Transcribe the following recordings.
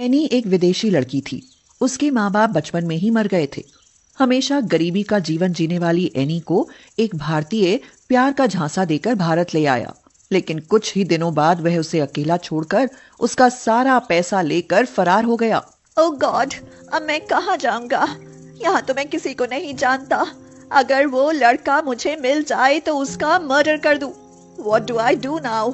Any एक विदेशी लड़की थी। उसके माँ बाप बचपन में ही मर गए थे। हमेशा गरीबी का जीवन जीने वाली एनी को एक भारतीय प्यार का झांसा देकर भारत ले आया, लेकिन कुछ ही दिनों बाद वह उसे अकेला छोड़कर उसका सारा पैसा लेकर फरार हो गया। ओह गॉड, अब मैं कहाँ जाऊंगा? यहाँ तो मैं किसी को नहीं जानता। अगर वो लड़का मुझे मिल जाए तो उसका मर्डर कर दूं। What do I do now?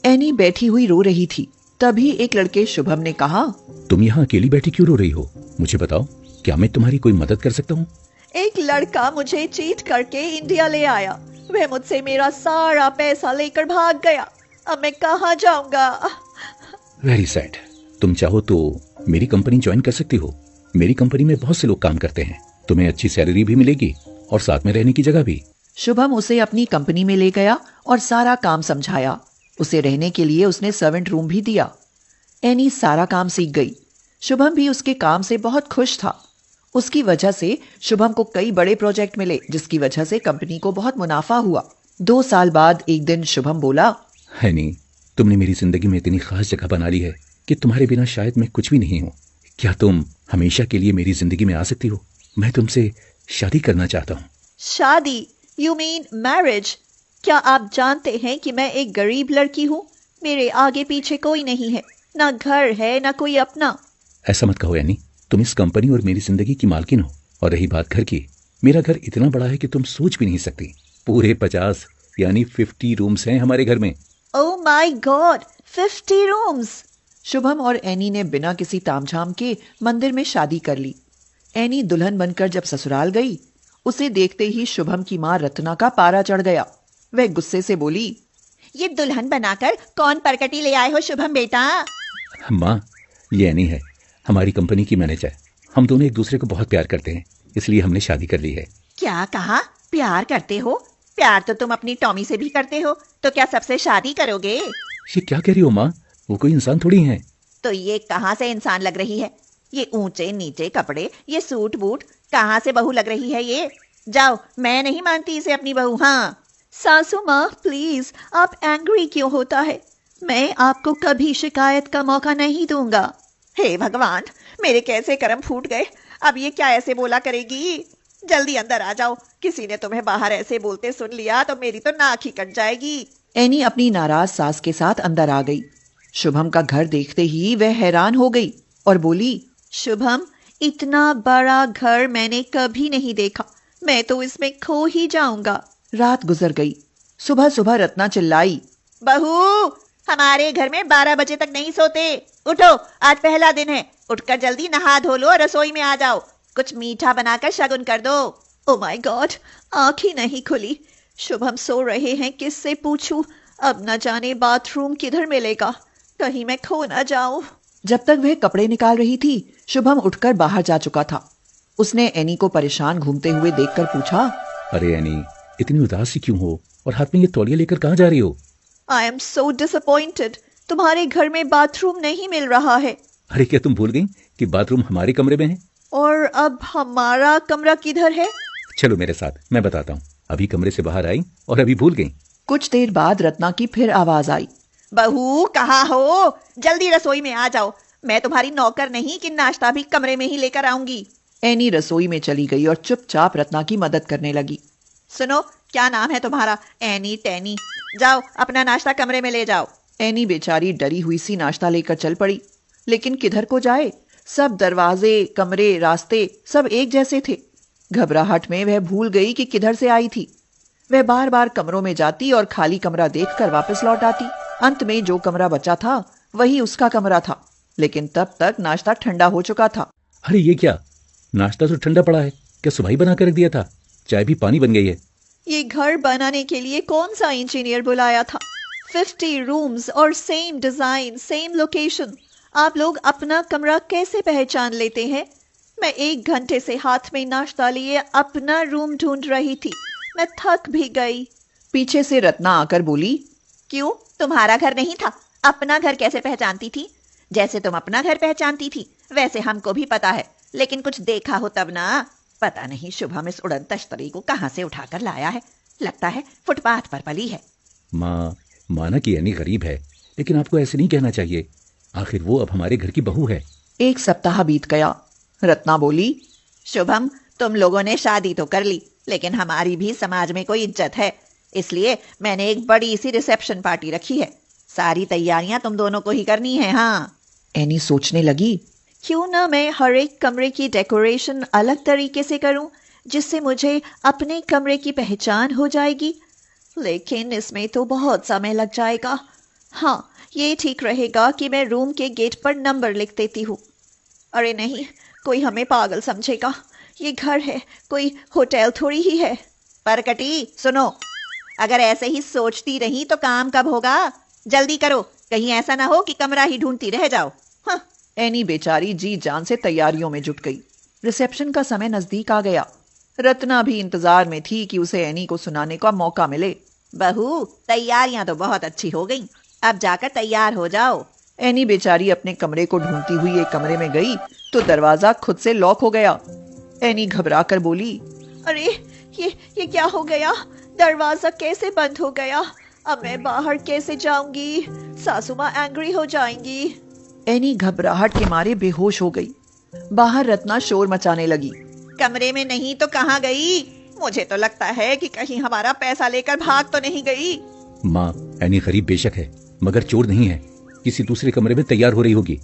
Any बैठी हुई रो रही थी। तभी एक लड़के शुभम ने कहा, तुम यहाँ अकेली बैठी क्यों रो रही हो? मुझे बताओ, क्या मैं तुम्हारी कोई मदद कर सकता हूँ? एक लड़का मुझे चीट करके इंडिया ले आया। वह मुझसे मेरा सारा पैसा लेकर भाग गया। अब मैं कहाँ जाऊंगा? Very sad. तुम चाहो तो मेरी कंपनी ज्वाइन कर सकती हो। मेरी कंपनी में बहुत से लोग काम करते हैं। तुम्हें अच्छी सैलरी भी मिलेगी और साथ में रहने की जगह भी। शुभम उसे अपनी कंपनी में ले गया और सारा काम समझाया। उसे रहने के लिए उसने सर्वेंट रूम भी दिया। एनी सारा काम सीख गई। शुभम भी उसके काम से बहुत खुश था। उसकी वजह से शुभम को कई बड़े प्रोजेक्ट मिले, जिसकी वजह से कंपनी को बहुत मुनाफा हुआ। 2 साल बाद एक दिन शुभम बोला, एनी, तुमने मेरी जिंदगी में इतनी खास जगह बना ली है कि तुम्हारे बिना शायद मैं कुछ भी नहीं हूँ। क्या तुम हमेशा के लिए मेरी जिंदगी में आ सकती हो? मैं तुमसे शादी करना चाहता हूँ। शादी? You mean marriage? क्या आप जानते हैं कि मैं एक गरीब लड़की हूँ? मेरे आगे पीछे कोई नहीं है, ना घर है ना कोई अपना। ऐसा मत कहो एनी, तुम इस कंपनी और मेरी जिंदगी की मालकिन हो। और रही बात घर की, मेरा घर इतना बड़ा है कि तुम सोच भी नहीं सकती। पूरे 50 यानी 50 रूम्स हैं हमारे घर में। Oh my God, 50 rooms! Shubham और एनी ने बिना किसी तामझाम के मंदिर में शादी कर ली। एनी दुल्हन बनकर जब ससुराल गई, उसे देखते ही शुभम की मां रत्ना का पारा चढ़ गया। वह गुस्से से बोली, ये दुल्हन बनाकर कौन परकटी ले आए हो शुभम बेटा? माँ, ये एनी है, हमारी कंपनी की मैनेजर। हम दोनों एक दूसरे को बहुत प्यार करते हैं, इसलिए हमने शादी कर ली है। क्या कहा? प्यार करते हो? प्यार तो तुम अपनी टॉमी से भी करते हो, तो क्या सबसे शादी करोगे? ये क्या कह रही हो माँ? वो कोई इंसान थोड़ी है। तो ये कहाँ से इंसान लग रही है? ये ऊंचे नीचे कपड़े, ये सूट बूट, कहाँ से बहू लग रही है ये? जाओ, मैं नहीं मानती इसे अपनी बहू। हाँ सासू माँ, प्लीज, आप एंग्री क्यों होता है? मैं आपको कभी शिकायत का मौका नहीं दूंगा। हे भगवान, मेरे कैसे कर्म फूट गए। अब ये क्या ऐसे बोला करेगी? जल्दी अंदर आ जाओ। किसी ने तुम्हें बाहर ऐसे बोलते सुन लिया तो मेरी तो नाक ही कट जाएगी। एनी अपनी नाराज सास के साथ अंदर आ गई। शुभम का घर देखते ही वह हैरान हो गई और बोली, शुभम, इतना बड़ा घर मैंने कभी नहीं देखा। मैं तो इसमें खो ही जाऊंगा। रात गुजर गई। सुबह सुबह रत्ना चिल्लाई, बहू, हमारे घर में 12 बजे तक नहीं सोते। उठो, आज पहला दिन है। उठकर जल्दी नहा धो लो और रसोई में आ जाओ। कुछ मीठा बनाकर शगुन कर दो। ओ माय गॉड, आंख ही नहीं खुली। शुभम सो रहे हैं, किससे पूछूं? अब न जाने बाथरूम किधर मिलेगा, कहीं मैं खो न जाऊं। जब तक वह कपड़े निकाल रही थी, शुभम उठकर बाहर जा चुका था। उसने एनी को परेशान घूमते हुए देखकर पूछा, अरे एनी, इतनी उदास सी क्यों हो और हाथ में ये तौलिया लेकर कहाँ जा रही हो? I am so disappointed. तुम्हारे घर में बाथरूम नहीं मिल रहा है। अरे क्या तुम भूल गई कि बाथरूम हमारे कमरे में है? और अब हमारा कमरा किधर है? चलो मेरे साथ, मैं बताता हूँ। अभी कमरे से बाहर आई और अभी भूल गई। कुछ देर बाद रत्ना की फिर आवाज आई, बहू कहाँ हो? जल्दी रसोई में आ जाओ। मैं तुम्हारी नौकर नहीं कि नाश्ता भी कमरे में ही लेकर आऊंगी। एनी रसोई में चली गई और चुपचाप रत्ना की मदद करने लगी। सुनो, क्या नाम है तुम्हारा? एनी टेनी। जाओ, अपना नाश्ता कमरे में ले जाओ। एनी बेचारी डरी हुई सी नाश्ता लेकर चल पड़ी, लेकिन किधर को जाए? सब दरवाजे, कमरे, रास्ते सब एक जैसे थे। घबराहट में वह भूल गई कि किधर से आई थी। वह बार बार कमरों में जाती और खाली कमरा देखकर वापस लौट आती। अंत में जो कमरा बचा था वही उसका कमरा था, लेकिन तब तक नाश्ता ठंडा हो चुका था। अरे ये क्या, नाश्ता तो ठंडा पड़ा है। क्या सुबह ही बना कर रख दिया था? चाय भी पानी बन गई है। ये घर बनाने के लिए कौन सा इंजीनियर बुलाया था? 50 रूम्स और सेम डिजाइन, सेम लोकेशन। आप लोग अपना कमरा कैसे पहचान लेते हैं? मैं 1 घंटे से हाथ में नाश्ता लिए अपना रूम ढूंढ रही थी। मैं थक भी गई। पीछे से रत्ना आकर बोली, क्यों, तुम्हारा घर नहीं था? अपना घर कैसे पहचानती थी? जैसे तुम अपना घर पहचानती थी वैसे हमको भी पता है, लेकिन कुछ देखा हो तब ना। पता नहीं शुभम इस उड़न तश्तरी को कहां से उठाकर लाया है। लगता है फुटपाथ पर पली है। माँ, माना कि एनी गरीब है, लेकिन आपको ऐसे नहीं कहना चाहिए। आखिर वो अब हमारे घर की बहू है। 1 सप्ताह बीत गया। रत्ना बोली, शुभम, तुम लोगों ने शादी तो कर ली, लेकिन हमारी भी समाज में कोई इज्जत है, इसलिए मैंने एक बड़ी सी रिसेप्शन पार्टी रखी है। सारी तैयारियां तुम दोनों को ही करनी है। हाँ, एनी सोचने लगी, क्यों ना मैं हर एक कमरे की डेकोरेशन अलग तरीके से करूं, जिससे मुझे अपने कमरे की पहचान हो जाएगी। लेकिन इसमें तो बहुत समय लग जाएगा। हाँ, ये ठीक रहेगा कि मैं रूम के गेट पर नंबर लिख देती हूँ। अरे नहीं, कोई हमें पागल समझेगा। ये घर है, कोई होटल थोड़ी ही है। परकटी, सुनो, अगर ऐसे ही सोचती रही तो काम कब होगा? जल्दी करो, कहीं ऐसा ना हो कि कमरा ही ढूंढती रह जाओ। हाँ। एनी बेचारी जी जान से तैयारियों में जुट गई। रिसेप्शन का समय नजदीक आ गया। रत्ना भी इंतजार में थी कि उसे एनी को सुनाने का मौका मिले। बहू, तैयारियां तो बहुत अच्छी हो गई, अब जाकर तैयार हो जाओ। एनी बेचारी अपने कमरे को ढूंढती हुई एक कमरे में गई तो दरवाजा खुद से लॉक हो गया। एनी घबरा कर बोली, अरे ये क्या हो गया? दरवाजा कैसे बंद हो गया? अब मैं बाहर कैसे जाऊंगी? सासू माँ एंग्री हो जाएंगी। एनी घबराहट के मारे बेहोश हो गई। बाहर रत्ना शोर मचाने लगी, कमरे में नहीं तो कहाँ गई? मुझे तो लगता है कि कहीं हमारा पैसा लेकर भाग तो नहीं गई। माँ, एनी गरीब बेशक है, मगर चोर नहीं है। किसी दूसरे कमरे में तैयार हो रही होगी।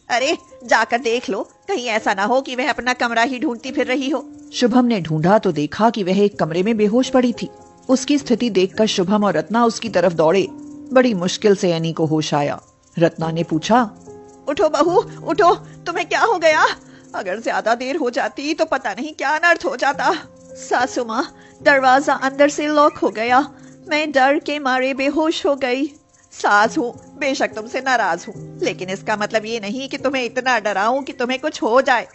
अरे जाकर देख लो, कहीं ऐसा ना हो कि वह अपना कमरा ही ढूंढती फिर रही हो। शुभम ने ढूंढा तो देखा कि वह एक कमरे में बेहोश पड़ी थी। उसकी स्थिति देखकर शुभम और रत्ना उसकी तरफ दौड़े। बड़ी मुश्किल से एनी को होश आया। रत्ना ने पूछा, उठो बहू, उठो, तुम्हें क्या हो गया? अगर ज्यादा देर हो जाती तो पता नहीं क्या अनर्थ हो जाता। सासू माँ, दरवाजा अंदर से लॉक हो गया, मैं डर के मारे बेहोश हो गई। सास हूँ, बेशक तुमसे नाराज हूँ, लेकिन इसका मतलब ये नहीं कि तुम्हें इतना डराऊं कि तुम्हें कुछ हो जाए।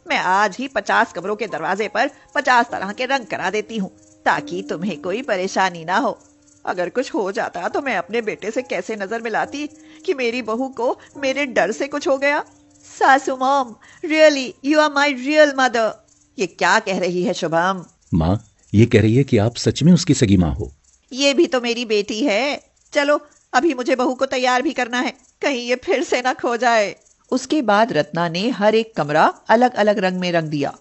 मैं आज ही 50 कमरों के दरवाजे पर 50 तरह के रंग करा देती हूँ, ताकि तुम्हें कोई परेशानी ना हो। अगर कुछ हो जाता तो मैं अपने बेटे से कैसे नजर मिलाती कि मेरी बहू को मेरे डर से कुछ हो गया। सासू mom, really you are my real mother. ये क्या कह रही है शुभम? माँ, ये कह रही है कि आप सच में उसकी सगी माँ हो। ये भी तो मेरी बेटी है। चलो, अभी मुझे बहू को तैयार भी करना है, कहीं ये फिर से ना खो जाए। उसके बाद रत्ना ने हर एक कमरा अलग अलग रंग में रंग दिया।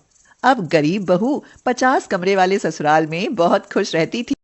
अब गरीब बहू 50 कमरे वाले ससुराल में बहुत खुश रहती थी।